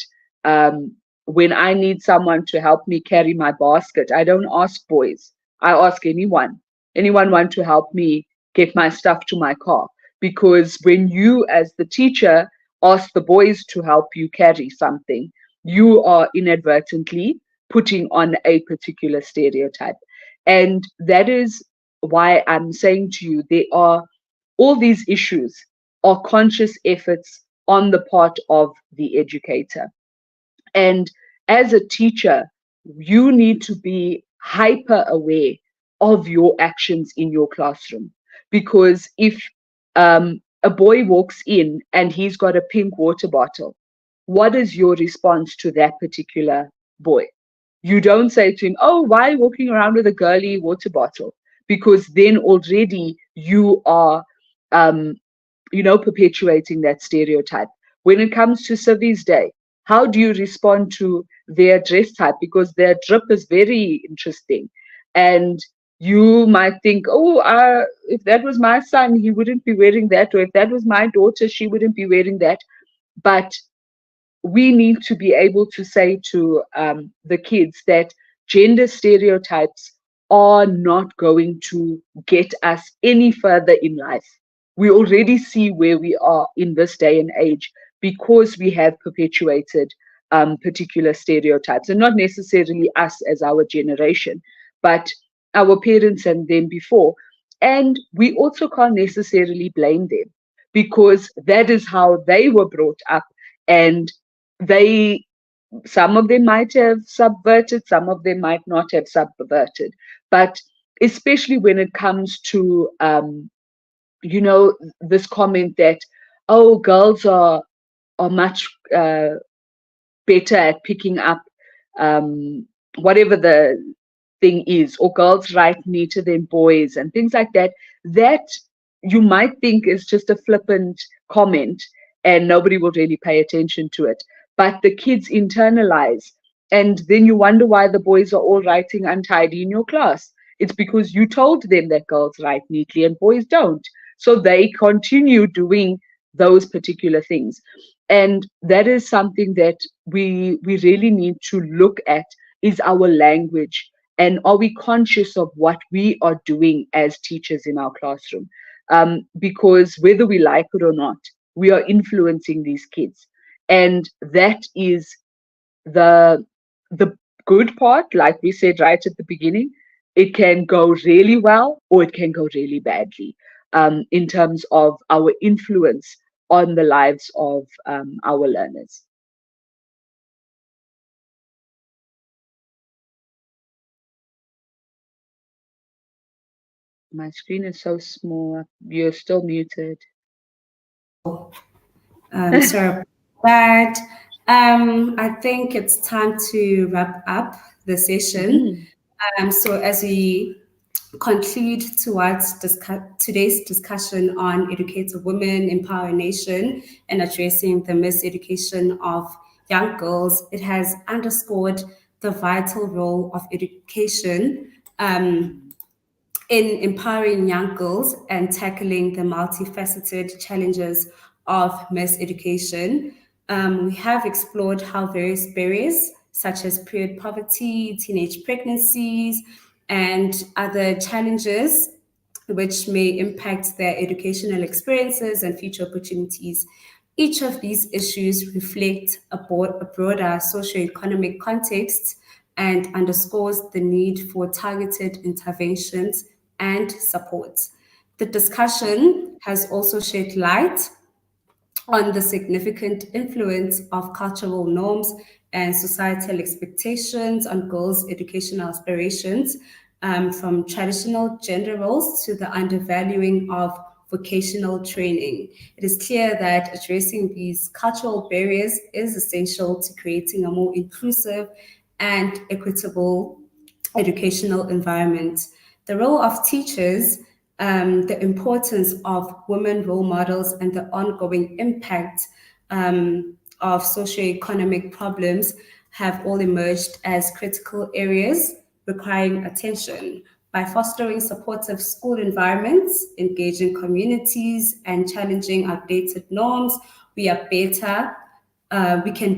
when I need someone to help me carry my basket, I don't ask boys, I ask anyone. Anyone want to help me get my stuff to my car? Because when you, as the teacher, ask the boys to help you carry something, you are inadvertently putting on a particular stereotype. And that is why I'm saying to you, there are all these issues are conscious efforts on the part of the educator. And as a teacher, you need to be hyper aware of your actions in your classroom. Because if a boy walks in and he's got a pink water bottle, what is your response to that particular boy? You don't say to him, oh, why are you walking around with a girly water bottle? Because then already you are perpetuating that stereotype. When it comes to Civi's Day, how do you respond to their dress type? Because their drip is very interesting. And you might think, oh, if that was my son, he wouldn't be wearing that. Or if that was my daughter, she wouldn't be wearing that. But we need to be able to say to the kids that gender stereotypes are not going to get us any further in life. We already see where we are in this day and age because we have perpetuated particular stereotypes, and not necessarily us as our generation, but our parents and them before. And we also can't necessarily blame them, because that is how they were brought up, and they some of them might have subverted, some of them might not have subverted. But especially when it comes to this comment that, oh, girls are much better at picking up whatever the thing is, or girls write neater than boys and things like that, that you might think is just a flippant comment and nobody will really pay attention to it. But the kids internalize, and then you wonder why the boys are all writing untidy in your class. It's because you told them that girls write neatly and boys don't. So they continue doing those particular things. And that is something that we really need to look at, is our language. And are we conscious of what we are doing as teachers in our classroom? Because whether we like it or not, we are influencing these kids. And that is the good part. Like we said right at the beginning, it can go really well or it can go really badly, in terms of our influence on the lives of our learners. My screen is so small. You're still muted. Sorry about that. I think it's time to wrap up the session. Mhm. So as we conclude towards today's discussion on educated women, empower a nation, and addressing the miseducation of young girls, it has underscored the vital role of education in empowering young girls and tackling the multifaceted challenges of miseducation. We have explored how various barriers, such as period poverty, teenage pregnancies, and other challenges, which may impact their educational experiences and future opportunities. Each of these issues reflect a broader socioeconomic context and underscores the need for targeted interventions and support. The discussion has also shed light on the significant influence of cultural norms and societal expectations on girls' educational aspirations, from traditional gender roles to the undervaluing of vocational training. It is clear that addressing these cultural barriers is essential to creating a more inclusive and equitable educational environment. The role of teachers, the importance of women role models, and the ongoing impact of socioeconomic problems have all emerged as critical areas requiring attention. By fostering supportive school environments, engaging communities, and challenging outdated norms, we can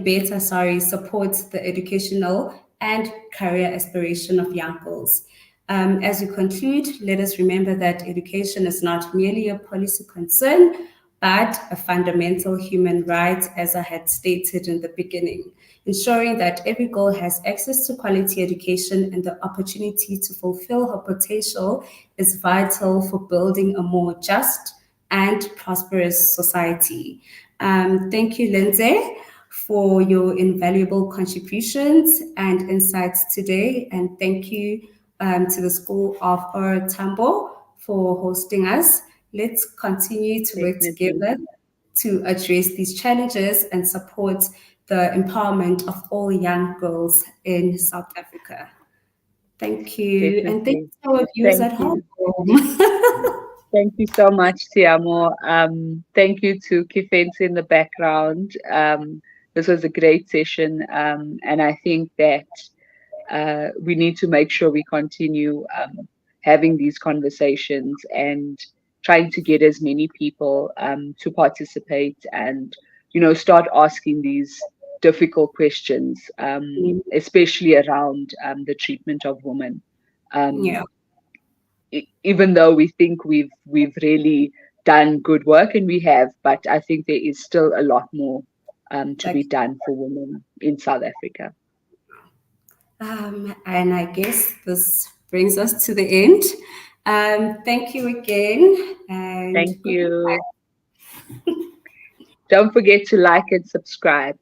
better, support the educational and career aspiration of young girls. As we conclude, let us remember that education is not merely a policy concern, but a fundamental human right, as I had stated in the beginning. Ensuring that every girl has access to quality education and the opportunity to fulfill her potential is vital for building a more just and prosperous society. Thank you, Lyndsay, for your invaluable contributions and insights today. And thank you to the School of Ora Tambo for hosting us. Let's continue to work Definitely. together to address these challenges and support the empowerment of all young girls in South Africa. Thank you. And thank Definitely. you to our viewers Thank at home. you. Thank you so much, Tshiamo. Thank you to Kifense in the background. This was a great session, and I think that we need to make sure we continue having these conversations and trying to get as many people to participate and, start asking these difficult questions, especially around the treatment of women. Yeah, Even though we think we've really done good work, and we have, but I think there is still a lot more to be like, done for women in South Africa. and I guess this brings us to the end. Thank you again, and Thank goodbye. you. Don't forget to like and subscribe.